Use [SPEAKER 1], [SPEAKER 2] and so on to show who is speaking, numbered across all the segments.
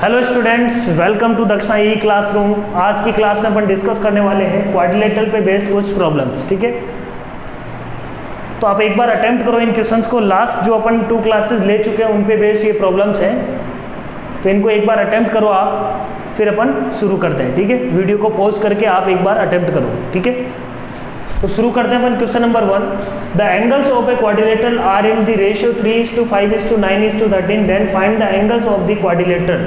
[SPEAKER 1] Hello students, welcome to दक्षिणा ई classroom. आज की क्लास में अपन डिस्कस करने वाले हैं क्वाड्रिलेटरल पे बेस्ड कुछ प्रॉब्लम्स। ठीक है, तो आप एक बार अटेम्प्ट करो इन क्वेश्चंस को। लास्ट जो अपन 2 क्लासेस ले चुके हैं उन पे बेस्ड ये प्रॉब्लम्स हैं, तो इनको एक बार अटेम्प्ट करो आप, फिर अपन शुरू करते हैं। ठीक है, वीडियो को पॉज करके आप एक बार अटेम्प्ट करो। ठीक है, तो शुरू करते हैं अपन question number 1। The angles of a quadrilateral are in the ratio 3:5:9:13, then find the angles of the quadrilateral.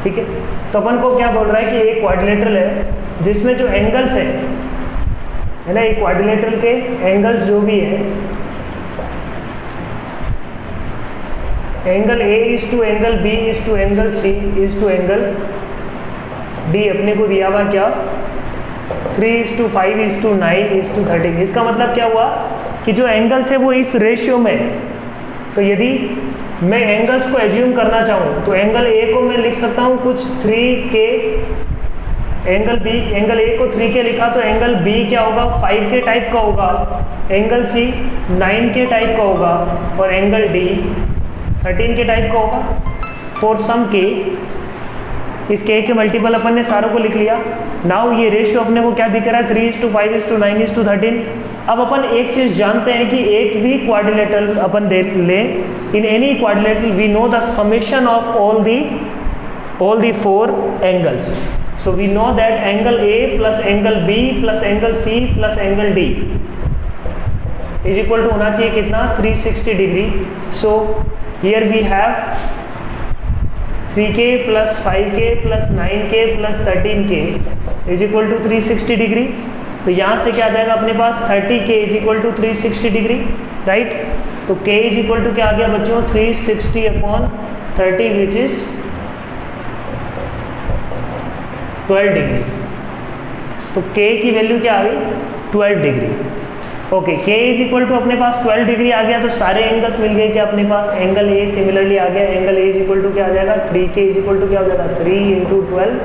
[SPEAKER 1] ठीक है, तो अपन को क्या बोल रहा है कि एक क्वाड्रिलेटरल है जिसमें जो एंगल्स है ना, एक क्वाड्रिलेटरल के एंगल्स जो भी है, angle A is to angle B is to angle C is to angle D अपने को दिया हुआ क्या 3:5:9:13। इसका मतलब क्या हुआ कि जो एंगल्स है वो इस रेशियो में है। तो यदि मैं एंगल्स को एज्यूम करना चाहूँ तो एंगल ए को मैं लिख सकता हूँ कुछ 3K, angle B, angle A को 3K लिखा तो एंगल बी क्या होगा 5K टाइप का होगा, एंगल सी 9K टाइप का होगा और एंगल डी 13K टाइप का होगा। फॉर सम के, इस के के मल्टीपल अपन ने सारों को लिख लिया। नाउ ये रेशियो अपने को क्या दिख रहा है 3:5:9:13। अब अपन एक चीज जानते हैं कि एक भी क्वाड्रिलेटरल अपन देख ले, in any quadrilateral we know the summation of all the 4 angles. So we know that angle A plus angle B plus angle C plus angle D is equal to होना चाहिए कितना 360 degree. So here we have 3K plus 5K plus 9K plus 13K is equal to 360 degree. तो यहाँ से क्या आ जाएगा अपने पास 30K is equal to 360 degree, right. तो K इज इक्वल टू क्या आ गया बच्चों 360/30 विच इज 12 डिग्री। तो K की वैल्यू क्या आ गई 12 degree. Okay, K is equal to अपने पास 12 डिग्री आ गया, तो सारे एंगल्स मिल गए क्या अपने पास। एंगल ए सिमिलरली आ गया, angle A is equal to क्या आ जाएगा 3K इज इक्वल टू क्या हो जाएगा 3 × 12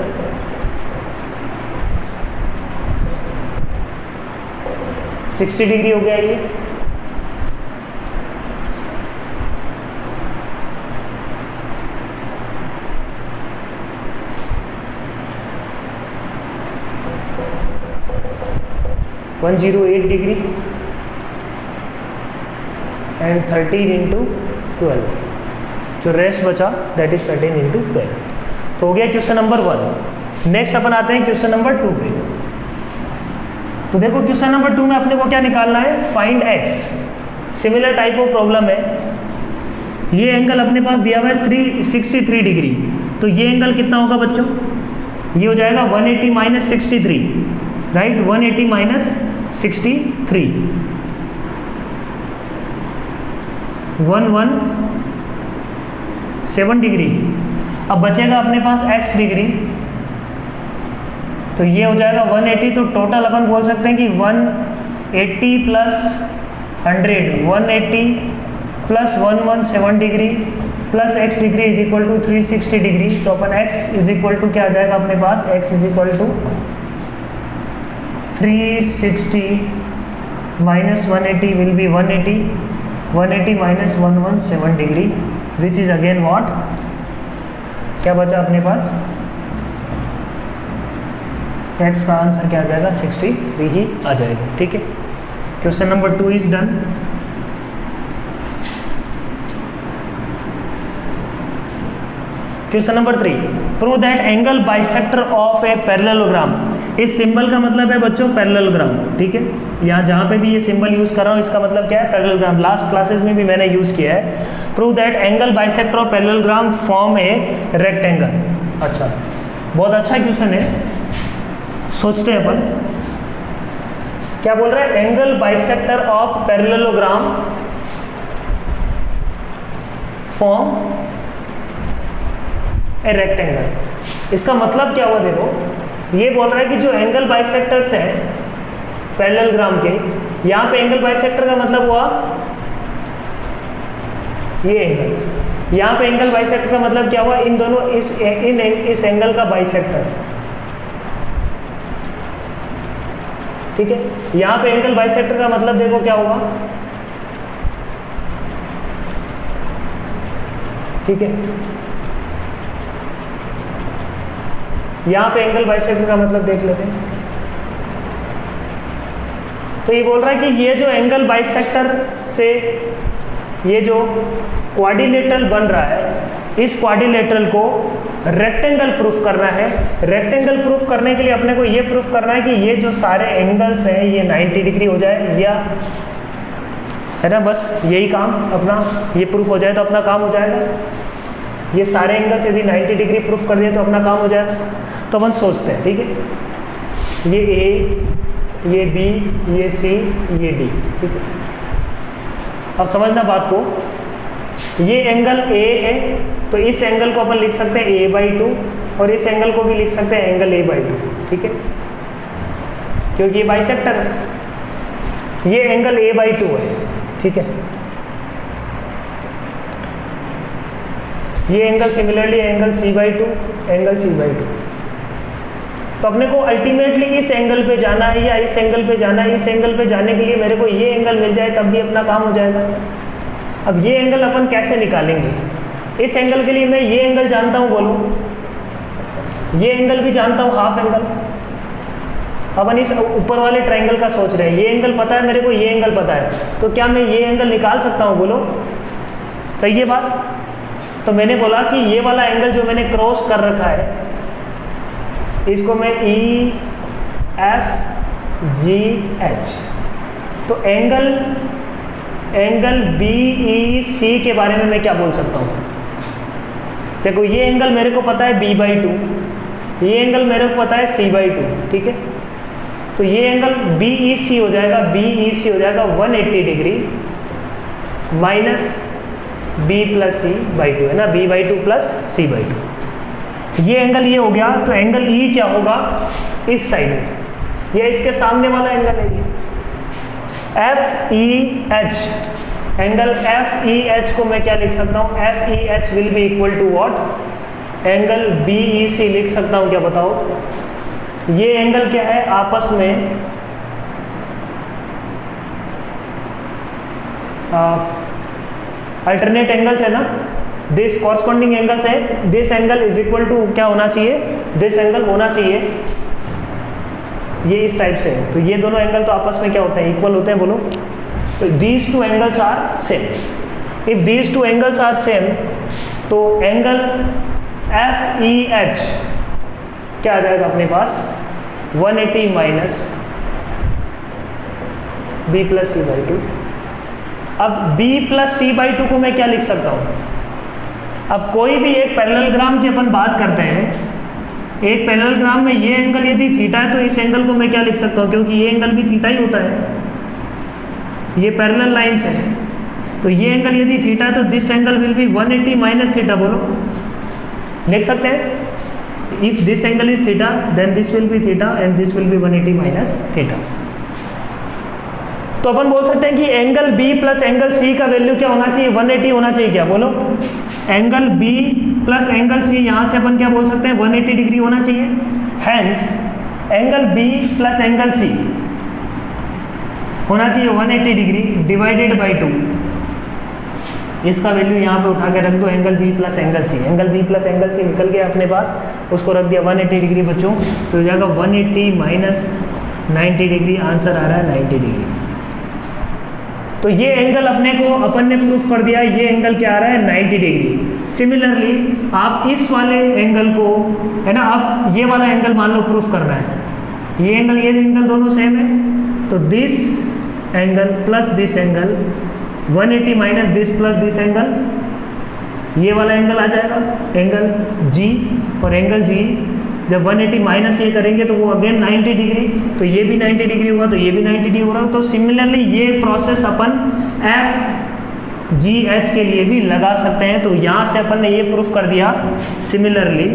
[SPEAKER 1] 60 डिग्री हो गया ये। वन 108 डिग्री एंड 13 × 12, जो रेस्ट बचा दैट इज 13 × 12। तो हो गया क्वेश्चन नंबर 1। नेक्स्ट अपन आते हैं क्वेश्चन नंबर 2 पे। तो देखो क्वेश्चन नंबर 2 में अपने को क्या निकालना है, find x। Similar type of problem है। ये एंगल अपने पास दिया हुआ है 363 डिग्री, तो ये एंगल कितना होगा बच्चों, ये हो जाएगा 180 - 63, राइट। 180 - 63 117 डिग्री। अब बचेगा अपने पास x डिग्री, तो ये हो जाएगा 180। तो टोटल अपन बोल सकते हैं कि 180 plus 100, 180 plus 117 degree plus x degree is equal to 360 degree. तो अपन x इज इक्वल टू क्या आ जाएगा अपने पास, x is equal to 360 minus 180 will be 180, 180 minus 117 degree which is again what, क्या बचा अपने पास, x का आंसर क्या आ जाएगा 63 ही आ जाएगा। ठीक है, question number 2 is done. Question number 3, prove that angle bisector of a parallelogram. इस सिंबल का मतलब है बच्चों पैरेललोग्राम। ठीक है, यहाँ जहाँ पे भी ये सिंबल यूज कर रहा हूँ इसका मतलब क्या है पैरेललोग्राम। लास्ट क्लासेस में भी मैंने यूज किया है। Prove that angle bisector of parallelogram form a rectangle. अच्छा, बहुत अच्छा क्वेश्चन है, सोचते हैं अपन क्या बोल रहा है। Angle bisector of parallelogram form a rectangle. इसका मतलब क्या हुआ, देखो ये बोल रहा है कि जो एंगल बाइसेक्टर्स हैं पैरेललोग्राम के, यहाँ पे एंगल बाइसेक्टर का मतलब हुआ ये एंगल, यहाँ पे एंगल बाइसेक्टर का मतलब क्या हुआ, इन दोनों इस एंगल का बाइसेक्टर। ठीक है, यहाँ पे एंगल बाइसेक्टर का मतलब देखो क्या होगा, ठीक है। यहाँ पे एंगल बाइसेक्टर का मतलब देख लेते हैं। तो ये बोल रहा है कि ये जो एंगल बाइसेक्टर से ये जो क्वाड्रिलेटरल बन रहा है, इस क्वाड्रिलेटरल को रेक्टेंगल प्रूफ करना है। रेक्टेंगल प्रूफ करने के लिए अपने को ये प्रूफ करना है कि ये जो सारे एंगल्स हैं ये 90 डिग्री हो जाए, या है ना, बस यही काम अपना, ये प्रूफ हो जाए तो अपना काम हो जाएगा। ये सारे एंगल्स यदि 90 डिग्री प्रूफ कर दिए तो अपना काम हो जाएगा। तो अपन सोचते हैं, ठीक है, ये ए, ये बी, ये सी, ये डी, ठीक है। अब समझना बात को, ये एंगल ए है तो इस एंगल को अपन लिख सकते हैं a/2 और इस एंगल को भी लिख सकते हैं एंगल a/2, ठीक है, क्योंकि ये बाइसेक्टर है। ये एंगल a/2 है, ठीक है। ये angle similarly angle c/2, angle c/2। तो अपने को अल्टीमेटली इस एंगल पे जाना है या इस एंगल पे जाना है। इस एंगल पे जाने के लिए मेरे को ये एंगल मिल जाए तब भी अपना काम हो जाएगा। अब ये एंगल अपन कैसे निकालेंगे? इस एंगल के लिए मैं ये एंगल जानता हूँ, बोलो, ये एंगल भी जानता हूँ, हाफ एंगल। अपन इस ऊपर वाले ट्रायंगल का सोच रहे हैं, ये एंगल पता है मेरे को, ये एंगल पता है, तो क्या मैं ये एंगल निकाल सकता हूँ? बोलो, सही है बात? तो मैंने बोला कि ये वाला एंगल जो मैंने क्रॉस कर रखा है, इसको मैं EFGH, तो एंगल BEC के बारे में मैं क्या बोल सकता हूँ? देखो, ये एंगल मेरे को पता है b/2, ये एंगल मेरे को पता है c/2, ठीक है। तो ये एंगल BEC हो जाएगा, BEC हो जाएगा 180 degree minus B plus C/2, है ना, B/2 प्लस C/2। ये एंगल ये हो गया। तो एंगल E क्या होगा? इस साइड में, ये इसके सामने वाला एंगल है, FEH। एंगल FEH को मैं क्या लिख सकता हूँ? FEH will be equal to what? Angle BEC लिख सकता हूँ क्या, बताओ? ये एंगल क्या है? आपस में अल्टरनेट एंगल्स है ना, दिस कॉरस्पॉन्डिंग एंगल्स है। This angle is equal to क्या होना चाहिए? दिस एंगल होना चाहिए ये इस टाइप से। तो ये दोनों एंगल तो आपस में क्या होते हैं? इक्वल होते हैं, बोलो। तो these two angles are same. If these two angles are same, तो एंगल FEH क्या आ जाएगा अपने पास? 180 माइनस B प्लस C/2। अब B प्लस C/2 को मैं क्या लिख सकता हूँ? अब कोई भी एक पैरेललोग्राम की अपन बात करते हैं, एक पैरेललोग्राम में ये एंगल यदि थीटा है तो इस एंगल को मैं क्या लिख सकता हूँ? क्योंकि ये एंगल भी थीटा ही होता है, ये पैरेलल लाइंस है। तो ये एंगल यदि थीटा है तो this angle will be 180 minus theta, बोलो, लिख सकते हैं। If this angle is theta then this will be theta and this will be 180 minus theta. तो अपन बोल सकते हैं कि angle B plus angle C का वैल्यू क्या होना चाहिए? 180 होना चाहिए क्या, बोलो? Angle B plus angle C, यहाँ से अपन क्या बोल सकते हैं? 180 डिग्री होना चाहिए। Hence angle B plus angle C होना चाहिए 180 डिग्री डिवाइडेड बाई 2। इसका वैल्यू यहाँ पे उठा के रख दो, angle B plus angle C। Angle B plus angle C निकल गया अपने पास, उसको रख दिया 180 डिग्री बच्चों, तो हो जाएगा 180 माइनस 90 डिग्री, आंसर आ रहा है 90 डिग्री। तो ये एंगल अपने को अपन ने प्रूफ कर दिया, ये एंगल क्या आ रहा है? 90 डिग्री। सिमिलरली आप इस वाले एंगल को, है ना, आप ये वाला एंगल मान लो प्रूफ करना है, ये एंगल दोनों सेम है, तो this angle plus this angle 180 minus this plus this angle, ये वाला एंगल आ जाएगा एंगल G, और एंगल G जब 180 माइनस ये करेंगे तो वो अगेन 90 डिग्री, तो ये भी 90 डिग्री हुआ, तो ये भी 90 डिग्री हो रहा। तो सिमिलरली ये प्रोसेस अपन FGH के लिए भी लगा सकते हैं। तो यहाँ से अपन ने ये प्रूफ कर दिया, similarly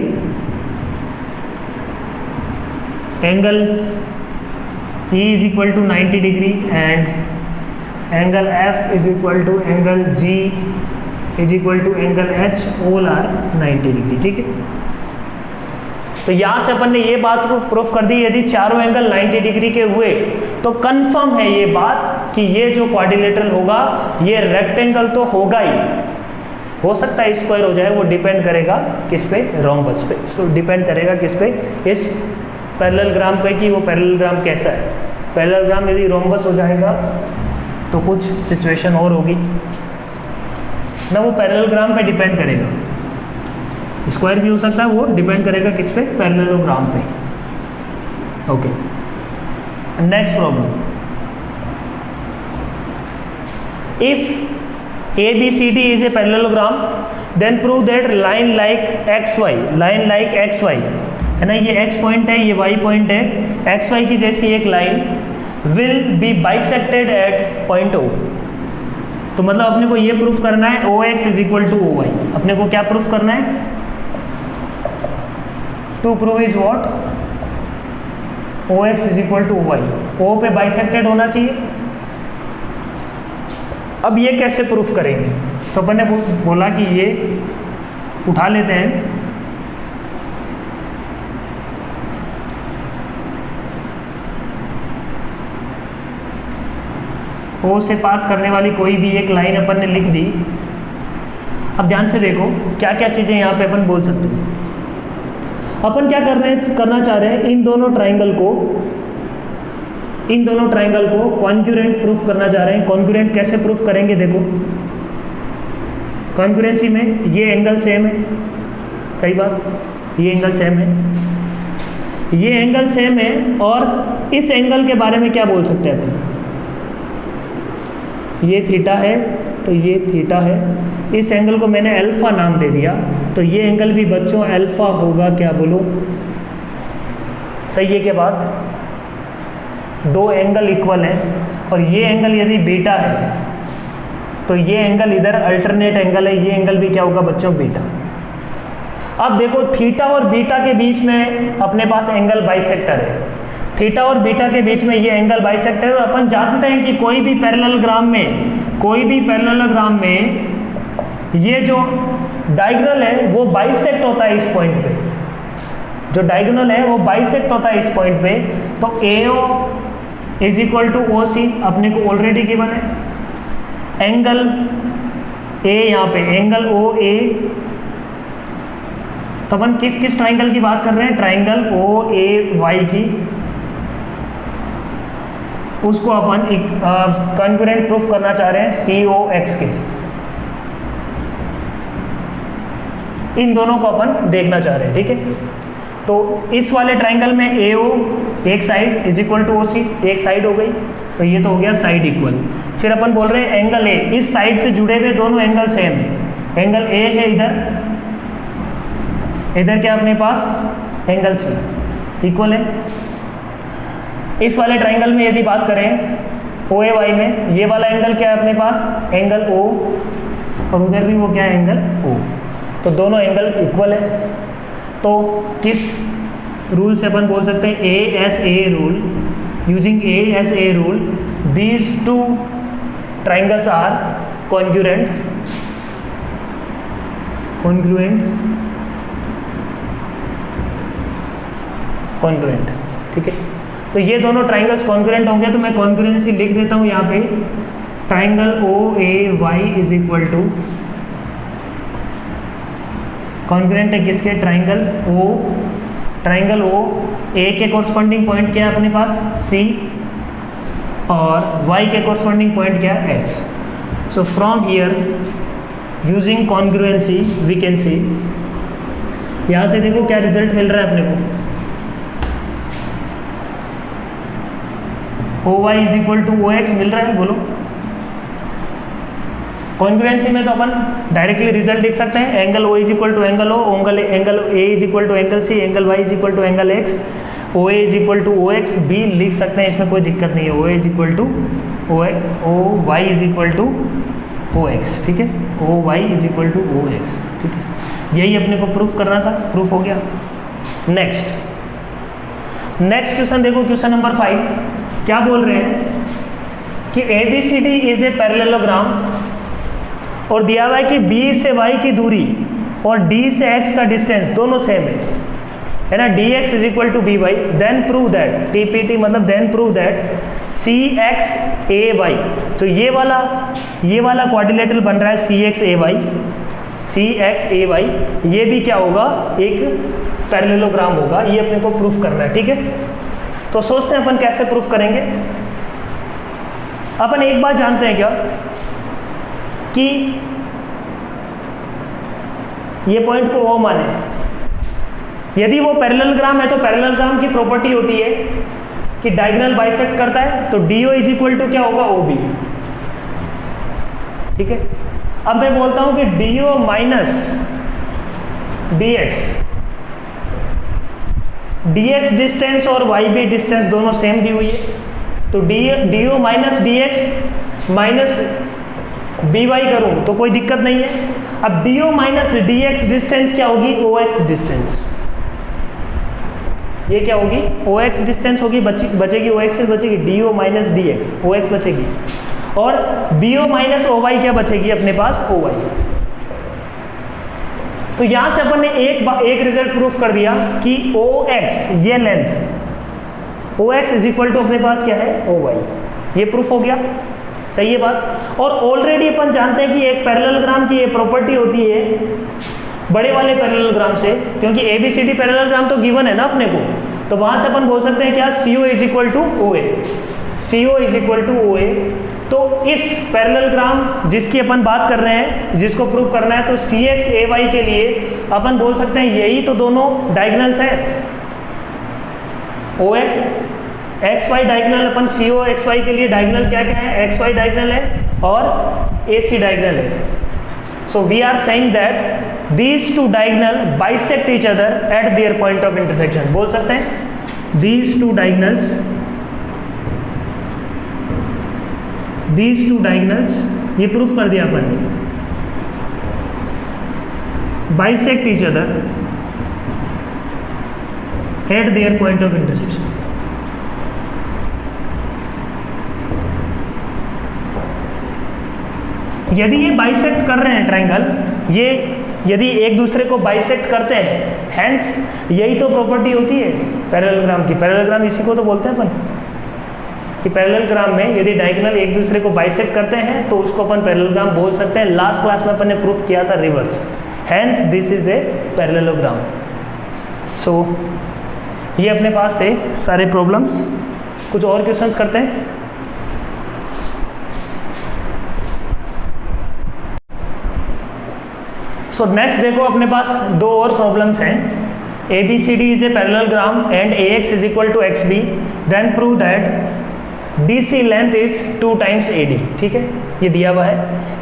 [SPEAKER 1] angle E is equal to 90 degree and angle F is equal to angle G is equal to angle H, all are 90 degree, ठीक है। तो यहाँ से अपन ने ये बात को प्रूफ कर दी, यदि चारों एंगल 90 डिग्री के हुए तो कंफर्म है ये बात कि ये जो क्वाड्रिलेटरल होगा ये रेक्टेंगल तो होगा ही, हो सकता है स्क्वायर हो जाए, वो डिपेंड करेगा किस पे, रोम्बस पे। तो डिपेंड करेगा किस पे, इस पैरेललोग्राम पे कि वो पैरेललोग्राम कैसा है। पैरेललोग्राम यदि रोम्बस हो जाएगा तो कुछ सिचुएशन और होगी ना, वो पैरेललोग्राम पे डिपेंड करेगा। स्क्वायर भी हो सकता है, वो डिपेंड करेगा किस पे, पैरेललोग्राम पे। Okay, next problem, if ABCD is a parallelogram, then prove that line like XY, line like XY है ना, ये X पॉइंट है, ये Y पॉइंट है, XY की जैसी एक line will be bisected at point O। तो मतलब अपने को ये प्रूफ करना है OX is equal to OY। अपने को क्या प्रूफ करना है? To prove is what? OX is equal to OY। O पे बाइसेक्टेड होना चाहिए। अब ये कैसे प्रूफ करेंगे? तो अपन ने बोला कि ये उठा लेते हैं, ओ से पास करने वाली कोई भी एक लाइन अपन ने लिख दी। अब ध्यान से देखो क्या क्या चीज़ें यहाँ पे अपन बोल सकते हैं। अपन क्या करना चाह रहे हैं, इन दोनों ट्राइंगल को कॉन्ग्रुएंट प्रूफ करना चाह रहे हैं। कॉन्ग्रुएंट कैसे प्रूफ करेंगे? देखो, कॉन्ग्रुएंसी में ये एंगल सेम है, सही बात, ये एंगल सेम है, ये एंगल सेम है, और इस एंगल के बारे में क्या बोल सकते हैं अपन? ये थीटा है तो ये थीटा है, इस एंगल को मैंने अल्फा नाम दे दिया, तो ये एंगल भी बच्चों अल्फा होगा। क्या बोलो, सही है क्या बात? दो एंगल इक्वल हैं और ये एंगल यदि बीटा है तो ये एंगल इधर अल्टरनेट एंगल है, ये एंगल भी क्या होगा बच्चों, बीटा। अब देखो थीटा और बीटा के बीच में अपने पास एंगल बाइसेक्टर है, थीटा और बीटा के बीच में ये एंगल बाइसेक्टर है। और अपन जानते हैं कि कोई भी पैरेललोग्राम में ये जो डायगोनल है वो बाइसेक्ट होता है इस पॉइंट पे, जो डायगोनल है वो बाइसेक्ट होता है इस पॉइंट पे। तो AO is equal to OC अपने को ऑलरेडी गिवन है। एंगल A यहाँ पे एंगल OA, तो अपन किस ट्राइंगल की बात कर रहे हैं? ट्राइंगल OAY की। उसको अपन कॉन्ग्रुएंट प्रूफ करना चाह रहे हैं COX के। इन दोनों को अपन देखना चाह रहे हैं, ठीक है। तो इस वाले ट्राइंगल में AO एक side is equal to OC, एक साइड हो गई, तो ये तो हो गया साइड इक्वल। फिर अपन बोल रहे हैं एंगल A, इस साइड से जुड़े हुए दोनों एंगल सेम है। एंगल A है इधर क्या अपने पास एंगल C इक्वल है। इस वाले ट्राइंगल में यदि बात करें OAY में, ये वाला एंगल क्या है अपने पास? एंगल O, और उधर भी वो क्या है? Angle O। तो दोनों एंगल इक्वल है। तो किस रूल से अपन बोल सकते हैं? ASA rule. Using ASA rule these two triangles are congruent, ठीक है। तो ये दोनों ट्राइंगल्स कॉन्ग्रुएंट होंगे, तो मैं कॉन्ग्रुएंसी लिख देता हूँ यहाँ पे। Triangle OAY is equal to, congruent है किसके? Triangle O। A के कोरस्पॉन्डिंग पॉइंट क्या है अपने पास? C, और Y के कोरस्पॉन्डिंग पॉइंट क्या है? X। So from here using congruency we can see, यहाँ से देखो क्या रिजल्ट मिल रहा है अपने को। OY is equal to OX मिल रहा है, बोलो। कॉन्ग्रुएंसी में तो अपन डायरेक्टली रिजल्ट लिख सकते हैं। Angle O is equal to angle O, angle A is equal to angle C, angle Y is equal to angle X, OA is equal to OX भी लिख सकते हैं, इसमें कोई दिक्कत नहीं है। OA is equal to OY is equal to OX, ठीक है। OY is equal to OX, ठीक है। यही अपने को प्रूफ करना था, प्रूफ हो गया। नेक्स्ट क्वेश्चन देखो, क्वेश्चन नंबर 5 क्या बोल रहे हैं कि ABCD इज ए पैरेललोग्राम और दिया हुआ है कि B से Y की दूरी और D से X का डिस्टेंस दोनों सेम है ना। dx is equal to by, then prove that, TPT मतलब देन प्रूव दैट CXAY। तो ये वाला क्वाड्रिलेटरल बन रहा है CXAY, CXAY, ये भी क्या होगा, एक पैरेललोग्राम होगा। ये अपने को प्रूफ करना है, ठीक है। तो सोचते हैं अपन कैसे प्रूफ करेंगे। अपन एक बात जानते हैं क्या कि ये पॉइंट को O माने, यदि वो पैरेललोग्राम है तो पैरेललोग्राम की प्रॉपर्टी होती है कि डायगोनल बाइसेक्ट करता है, तो DO इज इक्वल टू क्या होगा, OB, ठीक है। अब मैं बोलता हूं कि DO माइनस DX डिस्टेंस और YB डिस्टेंस दोनों सेम दी हुई है, तो DO minus DX minus BY करूं तो कोई दिक्कत नहीं है। अब DO माइनस DX डिस्टेंस क्या होगी, OX डिस्टेंस, ये क्या होगी, OX डिस्टेंस होगी, बचेगी OX से बचेगी DO माइनस DX, OX बचेगी, और BO माइनस OY क्या बचेगी अपने पास, OY। तो यहां से अपन ने एक रिजल्ट प्रूफ कर दिया कि OX, ये length OX is equal to अपने पास क्या है, OY, ये प्रूफ हो गया, सही है बात। और ऑलरेडी अपन जानते हैं कि एक पैरेललोग्राम की ये प्रॉपर्टी होती है बड़े वाले पैरेललोग्राम से, क्योंकि ABCD पैरेललोग्राम तो गिवन है ना अपने को, तो वहां से अपन बोल सकते हैं क्या, CO is equal to OA, CO is equal to OA। तो इस पैरेललोग्राम जिसकी अपन बात कर रहे हैं, जिसको प्रूफ करना है, तो CXAY के लिए अपन बोल सकते हैं यही तो दोनों डायगोनल्स हैं, OX XY डायगोनल, अपन COXY के लिए डायगोनल क्या क्या है, XY डायगोनल है और AC डायगोनल है। So we are saying that these two diagonal bisect each other at their point of intersection, बोल सकते हैं these two diagonals, ये प्रूफ कर दिया अपन ने, bisect each other at their point of intersection। यदि ये बाइसेक्ट कर रहे हैं ट्रायंगल, ये यदि एक दूसरे को बाइसेक्ट करते हैं, हेंस यही तो प्रॉपर्टी होती है पैरेललोग्राम की। पैरेललोग्राम इसी को तो बोलते हैं अपन कि पैरेललोग्राम में यदि डायगोनल एक दूसरे को बाइसेक्ट करते हैं तो उसको अपन पैरेललोग्राम बोल सकते हैं। लास्ट क्लास में अपन ने प्रूफ किया था reverse, hence this is a parallelogram. So ये अपने पास थे सारे प्रॉब्लम्स। कुछ और क्वेश्चंस करते हैं। सो नेक्स्ट देखो अपने पास दो और प्रॉब्लम्स हैं। ABCD is a parallelogram and AX is equal to XB, then prove that DC length is 2 times AD। ठीक है, ये दिया हुआ है।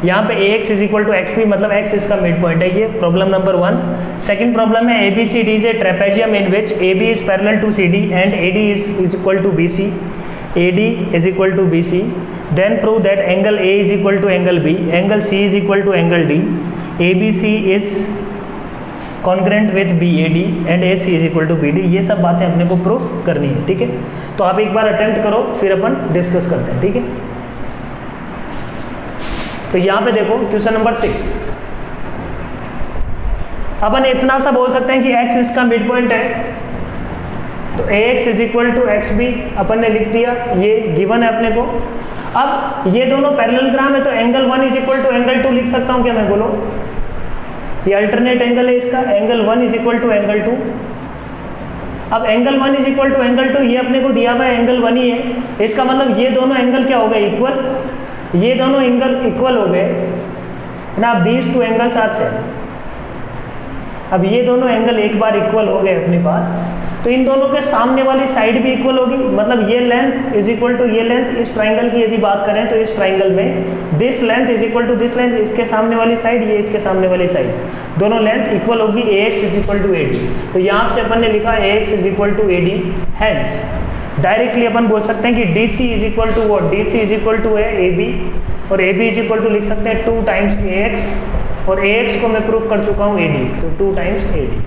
[SPEAKER 1] यहाँ पे AX is equal to XB मतलब X इसका मिड पॉइंट है। ये प्रॉब्लम नंबर 1। सेकंड प्रॉब्लम है ABCD is a trapezium in which AB is parallel to CD and AD is equal to BC। AD is equal to BC, then prove that angle A is equal to angle B, angle C is equal to angle D, ABC is congruent with BAD and AC is equal to BD। ये सब बातें अपने को proof करनी है। ठीक है, तो आप एक बार अटेम्प्ट करो फिर अपन डिस्कस करते हैं। ठीक है, तो यहाँ पे देखो क्वेश्चन नंबर 6। अपन इतना सा बोल सकते हैं कि X इसका मिड पॉइंट है, तो AX is equal to XB अपन ने लिख दिया, ये गिवन है अपने को। अब ये दोनों पैरेललोग्राम है तो angle 1 is equal to angle 2 लिख सकता हूँ क्या मैं, बोलो। ये अल्टरनेट एंगल है इसका, angle 1 is equal to angle 2। अब angle 1 is equal to angle 2 ये अपने को दिया हुआ है एंगल 1 ही है, इसका मतलब ये दोनों एंगल क्या हो गए, इक्वल। ये दोनों एंगल इक्वल हो गए ना। अब these two angles are same. अब ये दोनों एंगल एक बार इक्वल हो गए अपने पास, तो इन दोनों के सामने वाली साइड भी इक्वल होगी। मतलब ये लेंथ इज इक्वल टू ये लेंथ। इस ट्राइंगल की यदि बात करें तो इस ट्राइंगल में this length is equal to this length, इसके सामने वाली साइड, ये इसके सामने वाली साइड, दोनों लेंथ इक्वल होगी। AX is equal to AD। तो यहाँ से अपन ने लिखा AX is equal to AD। Hence directly अपन बोल सकते हैं कि DC is equal to what, DC is equal to है AB, और AB इज इक्वल टू लिख सकते हैं 2 टाइम्स AX, और AX को मैं प्रूफ कर चुका हूँ AD, तो 2 टाइम्स AD।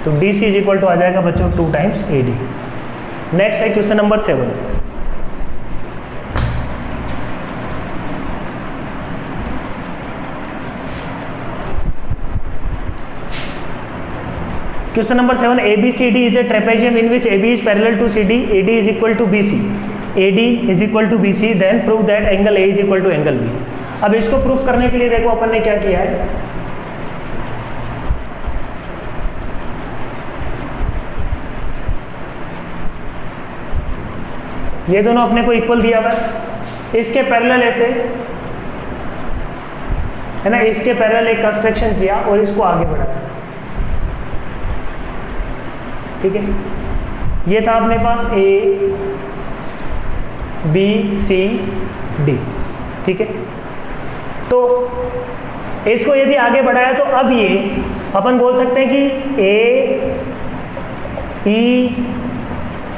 [SPEAKER 1] तो DC इज इक्वल टू आ जाएगा बच्चों 2 टाइम्स AD। नेक्स्ट है question number 7। Question number 7, ABCD is a trapezium in which AB is parallel to CD, AD is equal to BC, AD is equal to BC, then prove that angle A is equal to angle B। अब इसको proof करने के लिए देखो अपन ने क्या किया है, ये दोनों अपने को इक्वल दिया हुआ है, इसके पैरेलल ऐसे है ना, इसके पैरेलल एक कंस्ट्रक्शन किया और इसको आगे बढ़ाया, ठीक है। ये था अपने पास A B C D, ठीक है। तो इसको यदि आगे बढ़ाया तो अब ये अपन बोल सकते हैं कि A E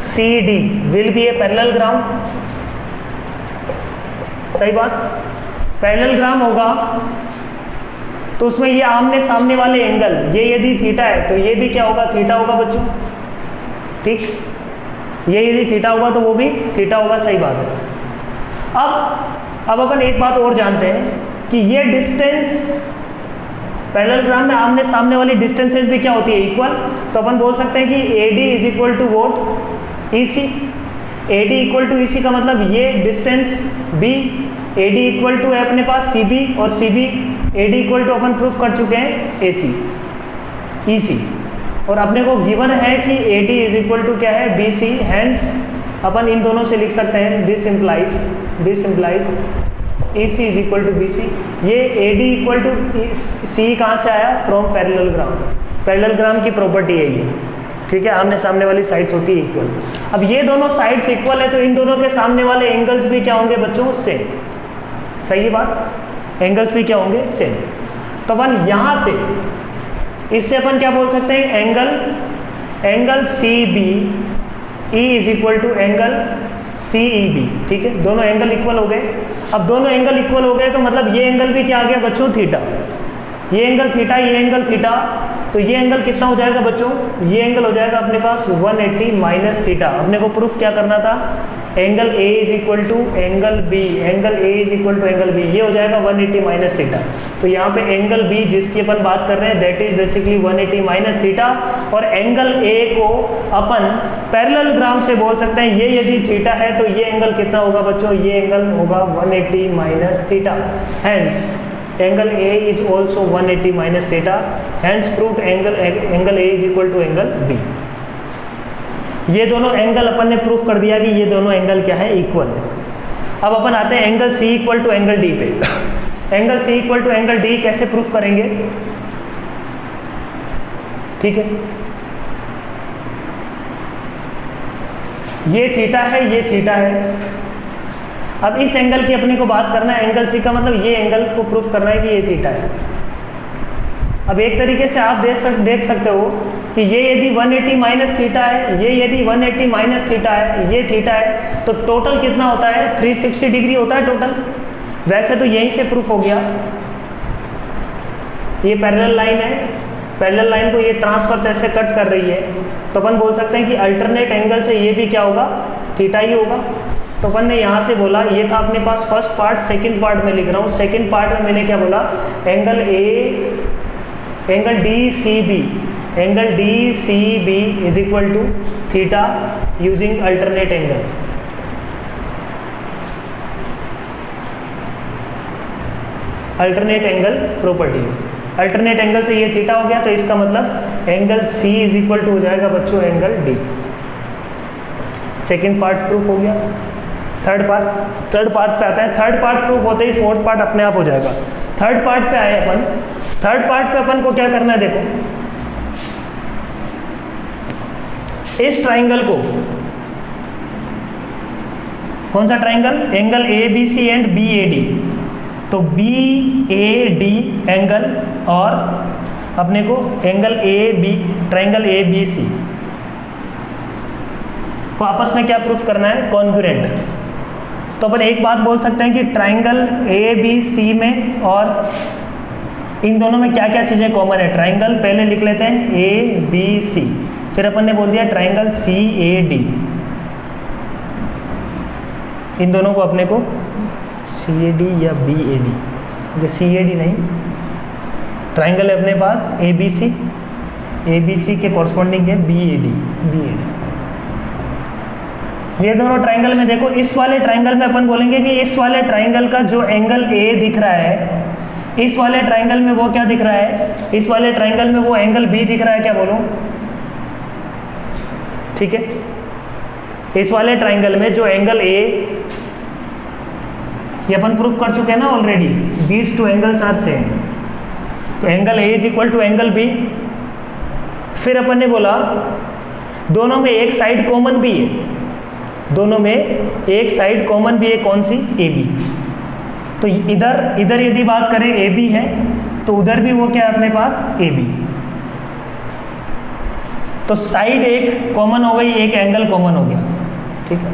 [SPEAKER 1] C D will be a parallelogram, सही बात। पैरेलल ग्राम होगा तो उसमें ये आमने सामने वाले एंगल, ये यदि थीटा है तो ये भी क्या होगा, थीटा होगा बच्चों, ठीक। ये यदि थीटा होगा तो वो भी थीटा होगा, सही बात है। अब अपन एक बात और जानते हैं कि ये डिस्टेंस पैरेलल ग्राम में आमने सामने वाली डिस्टेंसेस भी क्या होती है, इक्वल। तो अपन बोल सकते हैं कि AD is equal to vote EC। AD equal to EC का मतलब ये distance B, AD equal to है अपने पास CB, और CB AD इक्वल टू अपन प्रूफ कर चुके हैं AC EC, और अपने को गिवन है कि AD इज इक्वल टू क्या है, BC। हैंस अपन इन दोनों से लिख सकते हैं this implies AC is equal to BC। ये AD इक्वल टू C कहाँ से आया, from parallelogram. Parallelogram की प्रॉपर्टी है ये, ठीक है। आमने सामने वाली साइड्स होती है इक्वल। अब ये दोनों साइड्स इक्वल है तो इन दोनों के सामने वाले एंगल्स भी क्या होंगे बच्चों, सेम। सही है बात, एंगल्स भी क्या होंगे, सेम। तो अपन यहाँ से इससे अपन क्या बोल सकते हैं, angle CBE is equal to angle CEB, ठीक है। दोनों एंगल इक्वल हो गए। अब दोनों एंगल इक्वल हो गए तो मतलब ये एंगल भी क्या आ गया बच्चों, थीटा। ये एंगल थीटा, ये एंगल थीटा, तो ये एंगल कितना हो जाएगा बच्चों, ये एंगल हो जाएगा अपने पास 180 माइनस थीटा। अपने को प्रूफ क्या करना था, angle A is equal to angle B, angle A is equal to angle B, ये हो जाएगा 180 माइनस थीटा। तो यहाँ पे एंगल B जिसकी अपन बात कर रहे हैं that is basically 180 minus theta, और एंगल A को अपन पैरेलल ग्राम से बोल सकते हैं, ये यदि थीटा है तो ये एंगल कितना होगा बच्चों, ये एंगल होगा 180 minus theta. Hence angle A is also 180 minus theta, hence proved angle A is equal to angle B। ये दोनों एंगल अपन ने प्रूफ कर दिया कि ये दोनों एंगल क्या है, इक्वल है। अब अपन आते हैं angle C equal to angle D पे। Angle C equal to angle D कैसे प्रूफ करेंगे, ठीक है। ये थीटा है, ये थीटा है। अब इस एंगल की अपने को बात करना है, एंगल C का मतलब ये एंगल को प्रूफ करना है कि ये थीटा है। अब एक तरीके से आप देख सकते हो कि ये यदि 180 माइनस थीटा है, ये यदि 180 माइनस थीटा है, ये थीटा है, तो टोटल कितना होता है, 360 डिग्री होता है टोटल। वैसे तो यहीं से प्रूफ हो गया, ये पैरेलल लाइन है, पैरेलल लाइन को ये ट्रांसवर्स ऐसे कट कर रही है, तो अपन बोल सकते हैं कि अल्टरनेट एंगल से ये भी क्या होगा, थीटा ही होगा। तो अपन ने यहाँ से बोला, ये था अपने पास फर्स्ट पार्ट, सेकंड पार्ट में लिख रहा हूँ। सेकंड पार्ट में मैंने क्या बोला, angle DCB is equal to theta using alternate angle. Alternate angle property, alternate angle से ये थीटा हो गया, तो इसका मतलब angle C is equal to हो जाएगा बच्चों angle D। Second part proof हो गया। थर्ड पार्ट पे आता है। थर्ड पार्ट प्रूफ होते ही फोर्थ पार्ट अपने आप हो जाएगा। थर्ड पार्ट पे आए अपन। थर्ड पार्ट पे अपन को क्या करना है, देखो इस ट्राइंगल को, कौन सा triangle, angle ABC and BAD, तो BAD एंगल और अपने को एंगल AB, ट्राइंगल ABC को आपस में क्या प्रूफ करना है, कॉन्ग्रुएंट। तो अपन एक बात बोल सकते हैं कि ट्राइंगल ABC में और इन दोनों में क्या क्या चीज़ें कॉमन है। ट्राइंगल पहले लिख लेते हैं ABC, फिर अपन ने बोल दिया ट्राइंगल CAD। इन दोनों को अपने को CAD या BAD, CAD नहीं, ट्राइंगल है अपने पास ABC के कॉरस्पॉन्डिंग है BAD। ये दोनों ट्राइंगल में देखो, इस वाले ट्राइंगल में अपन बोलेंगे कि इस वाले ट्राइंगल का जो एंगल A दिख रहा है, इस वाले ट्राइंगल में वो क्या दिख रहा है, इस वाले ट्राइंगल में वो एंगल B दिख रहा है, क्या बोलूं, ठीक है। इस वाले ट्राइंगल में जो एंगल ए, ये अपन प्रूफ कर चुके हैं ना already, these two angles are same, तो angle A is equal to angle B. फिर अपन ने बोला दोनों में एक साइड कॉमन भी है, दोनों में एक साइड कॉमन भी है, कौन सी? ए बी। तो इधर यदि बात करें ए बी है, तो उधर भी वो क्या है अपने पास? A B. तो साइड एक कॉमन हो गई, एक एंगल कॉमन हो गया, ठीक है।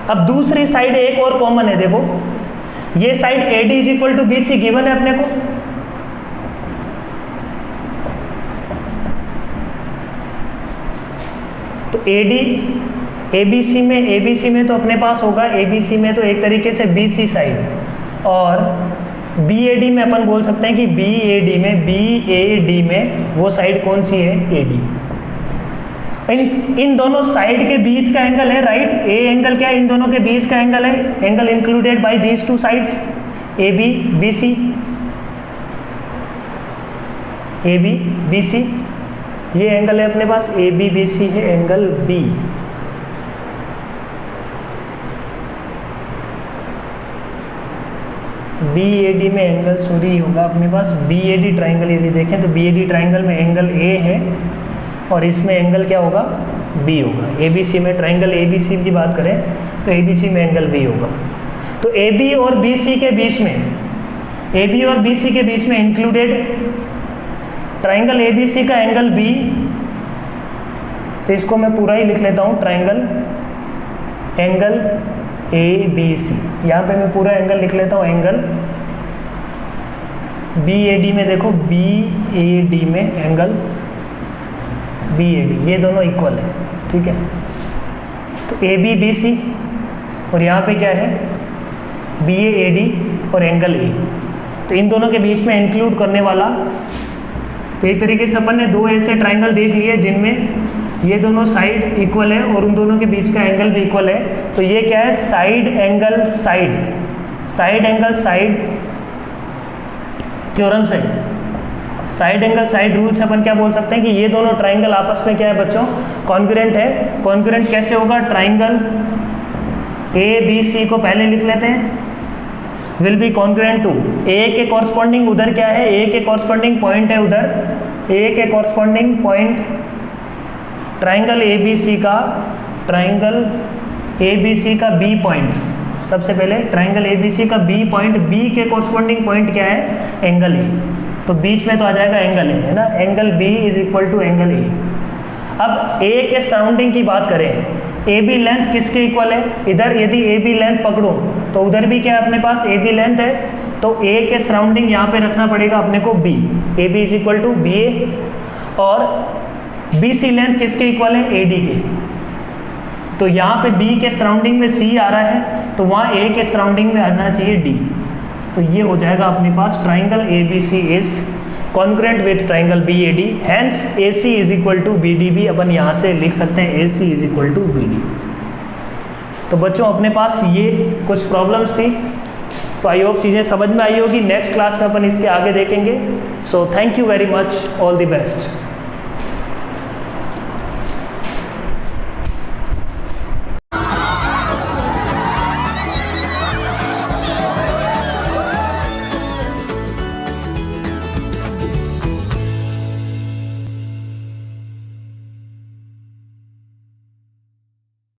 [SPEAKER 1] अब दूसरी साइड एक और कॉमन है, देखो ये side AD is equal to BC given है अपने को, तो AD ABC में तो अपने पास होगा, ABC में तो एक तरीके से BC साइड, और BAD में अपन बोल सकते हैं कि BAD में वो साइड कौन सी है? AD। इन दोनों साइड के बीच का एंगल है, राइट? ए एंगल क्या है? इन दोनों के बीच का एंगल है, angle included by these two sides AB BC, AB BC, ये एंगल है अपने पास AB BC है एंगल B। BAD में एंगल सॉरी होगा अपने पास BAD ट्राइंगल, यदि देखें तो BAD ट्राइंगल में एंगल A है और इसमें एंगल क्या होगा? B होगा। ABC में ट्राइंगल ABC की बात करें तो ABC में एंगल B होगा। तो AB और BC के बीच में, AB और BC के बीच में इंक्लूडेड ट्राइंगल ABC का एंगल B, तो इसको मैं पूरा ही लिख लेता हूँ, ट्राइंगल एंगल ABC, यहाँ पे मैं पूरा एंगल लिख लेता हूँ, एंगल BAD में देखो, BAD में एंगल BAD, ये दोनों इक्वल है, ठीक है। तो AB BC और यहाँ पे क्या है? BAD और एंगल A, तो इन दोनों के बीच में इंक्लूड करने वाला, तो एक तरीके से अपन ने दो ऐसे ट्राइंगल देख लिए जिनमें ये दोनों साइड इक्वल है और उन दोनों के बीच का एंगल भी इक्वल है, तो ये क्या है? साइड एंगल साइड थ्योरम से, साइड एंगल साइड रूल से अपन क्या बोल सकते हैं कि ये दोनों ट्राइंगल आपस में क्या है बच्चों? कॉन्ग्रुएंट है। कॉन्ग्रुएंट कैसे होगा? ट्राइंगल ABC को पहले लिख लेते हैं, will be congruent to A के कॉरस्पॉन्डिंग, उधर क्या है? A के कॉरस्पॉन्डिंग पॉइंट है उधर, A के कॉरस्पॉन्डिंग पॉइंट ट्राइंगल ABC का B पॉइंट, सबसे पहले ट्राइंगल ABC का B पॉइंट, B के कॉरस्पॉन्डिंग पॉइंट क्या है? एंगल A, तो बीच में तो आ जाएगा एंगल A, है ना? Angle B is equal to angle A। अब A के सराउंडिंग की बात करें, AB लेंथ किसके इक्वल है? इधर यदि AB लेंथ पकड़ो तो उधर भी क्या है अपने पास? AB लेंथ है, तो A के सराउंडिंग यहाँ पे रखना पड़ेगा अपने को B, AB is equal to BA, और BC लेंथ किसके इक्वल है? AD के, तो यहाँ पे B के सराउंडिंग में C आ रहा है, तो वहाँ A के सराउंडिंग में आना चाहिए D, तो ये हो जाएगा अपने पास triangle ABC is congruent with triangle BAD, hence AC is equal to BDB, अपन यहाँ से लिख सकते हैं AC is equal to BD। तो बच्चों अपने पास ये कुछ प्रॉब्लम्स थी, तो आई होप चीज़ें समझ में आई होगी। नेक्स्ट क्लास में अपन इसके आगे देखेंगे। So thank you very much, all the best.